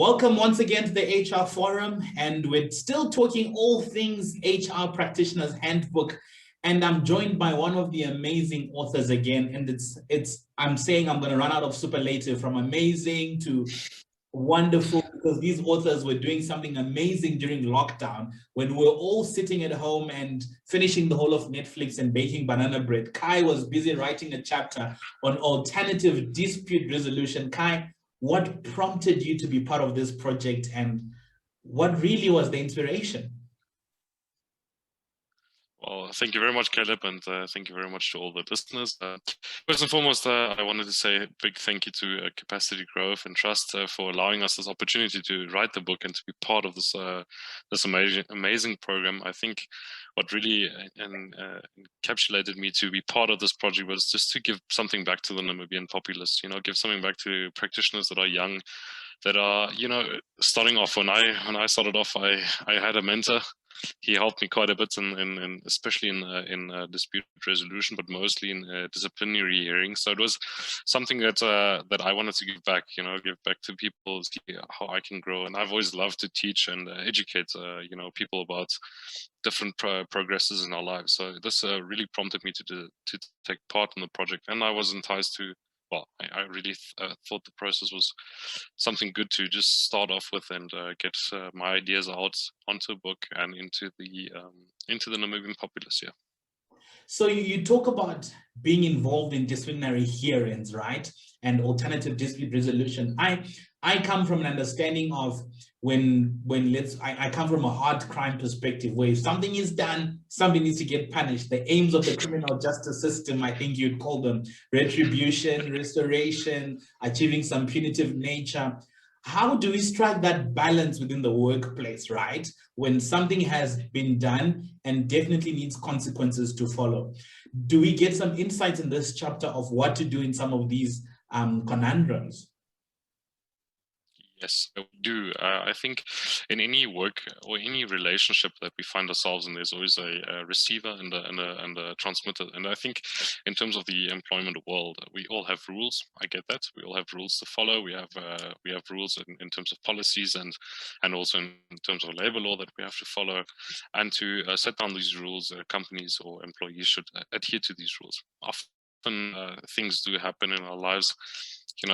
Welcome once again to the HR Forum, and we're still talking all things HR Practitioners Handbook. And I'm joined by one of the amazing authors again, and I'm saying I'm going to run out of superlative from amazing to wonderful, because these authors were doing something amazing during lockdown when we were all sitting at home and finishing the whole of Netflix and baking banana bread. Kai was busy writing a chapter on alternative dispute resolution. Kai, what prompted you to be part of this project, and what really was the inspiration? Well, thank you very much, Caleb, and thank you very much to all the listeners. First and foremost, I wanted to say a big thank you to Capacity Growth and Trust for allowing us this opportunity to write the book and to be part of this this amazing program. I think what really encapsulated me to be part of this project was just to give something back to the Namibian populace. You know, give something back to practitioners that are young, that are starting off. When I started off, I had a mentor. He helped me quite a bit, in especially in dispute resolution, but mostly in disciplinary hearings. So it was something that I wanted to give back. Give back to people, see how I can grow. And I've always loved to teach and educate people about different progresses in our lives. So this really prompted me to take part in the project, and I was enticed to. Well, I really thought the process was something good to just start off with and get my ideas out onto a book and into the Namibian populace. Yeah. So you talk about being involved in disciplinary hearings, right? And alternative dispute resolution. I come from an understanding of I come from a hard crime perspective, where if something is done, somebody needs to get punished. The aims of the criminal justice system, I think you'd call them retribution, restoration, achieving some punitive nature. How do we strike that balance within the workplace, right? When something has been done and definitely needs consequences to follow. Do we get some insights in this chapter of what to do in some of these conundrums? Yes, I do. I think in any work or any relationship that we find ourselves in, there's always a receiver and a transmitter. And I think in terms of the employment world, we all have rules. I get that. We all have rules to follow. We have rules in terms of policies and also in terms of labor law that we have to follow. And to set down these rules, companies or employees should adhere to these rules. Often things do happen in our lives,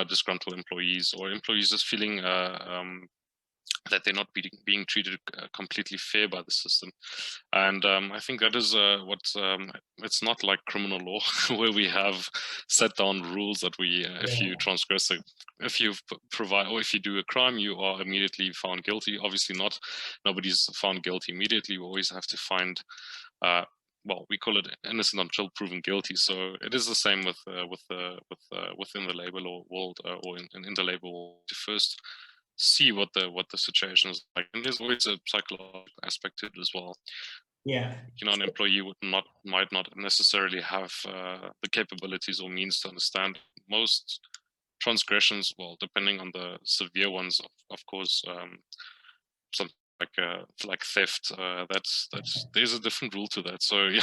disgruntled employees or employees just feeling that they're not being treated completely fair by the system. And I think that is it's not like criminal law where we have set down rules that if you transgress if you provide, or if you do a crime, you are immediately found guilty. Obviously nobody's found guilty immediately. We always have to find well, we call it innocent until proven guilty. So it is the same within the labor law world or in the labor world, to first see what the situation is like. And there's always a psychological aspect to it as well. Yeah. An employee might not necessarily have the capabilities or means to understand most transgressions. Well, depending on the severe ones, of course, some like theft, that's there's a different rule to that. So yeah,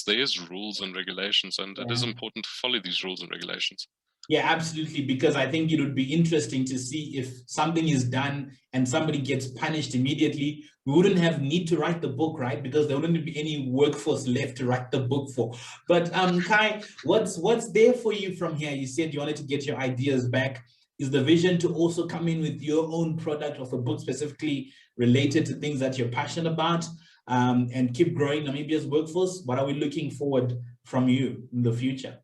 there is rules and regulations, and it is important to follow these rules and regulations. Yeah, absolutely, because I think it would be interesting to see if something is done and somebody gets punished immediately. We wouldn't have need to write the book, right? Because there wouldn't be any workforce left to write the book for. But Kai, what's there for you from here? You said you wanted to get your ideas back. Is the vision to also come in with your own product of a book specifically related to things that you're passionate about, and keep growing Namibia's workforce? What are we looking forward from you in the future?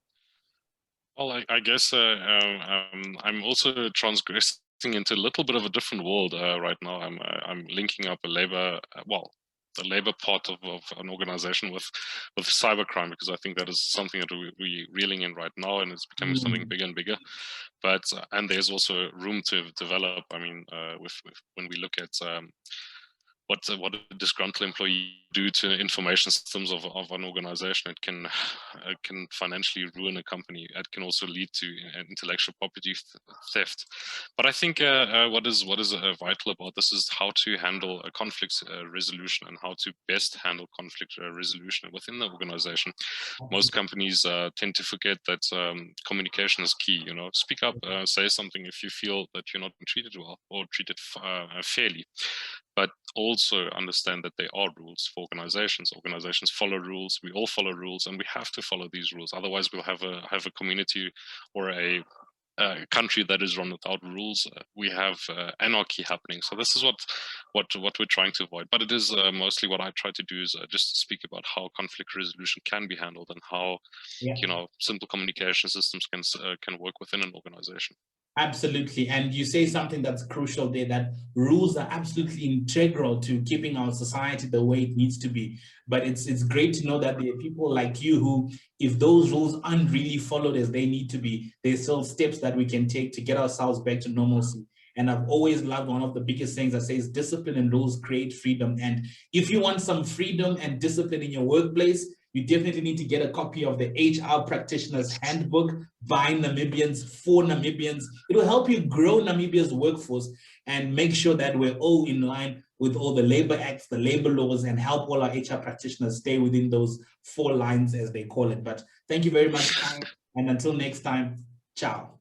Well, I guess I'm also transgressing into a little bit of a different world right now. I'm linking up the labor part of an organization with cybercrime, because I think that is something that we're reeling in right now, and it's becoming something bigger and bigger. But and there's also room to develop. I mean, with when we look at what a disgruntled employee do to information systems of an organization. It can financially ruin a company. It can also lead to intellectual property theft. But I think what is vital about this is how to handle a conflict resolution, and how to best handle conflict resolution within the organization. Most companies tend to forget that communication is key. Speak up, say something if you feel that you're not being treated well or treated fairly. But also understand that there are rules for organizations. Organizations follow rules. We all follow rules, and we have to follow these rules. Otherwise, we'll have a community or a country that is run without rules. We have anarchy happening. So this is what we're trying to avoid. But it is mostly what I try to do is just speak about how conflict resolution can be handled, and how simple communication systems can work within an organization. Absolutely. And you say something that's crucial there, that rules are absolutely integral to keeping our society the way it needs to be. But it's great to know that there are people like you who, if those rules aren't really followed as they need to be, there's still steps that we can take to get ourselves back to normalcy. And I've always loved one of the biggest things that says discipline and rules create freedom. And if you want some freedom and discipline in your workplace, you definitely need to get a copy of the HR Practitioner's Handbook by Namibians for Namibians. It will help you grow Namibia's workforce and make sure that we're all in line with all the labor acts, the labor laws, and help all our HR practitioners stay within those 4 lines, as they call it. But thank you very much, Kai. And until next time, ciao.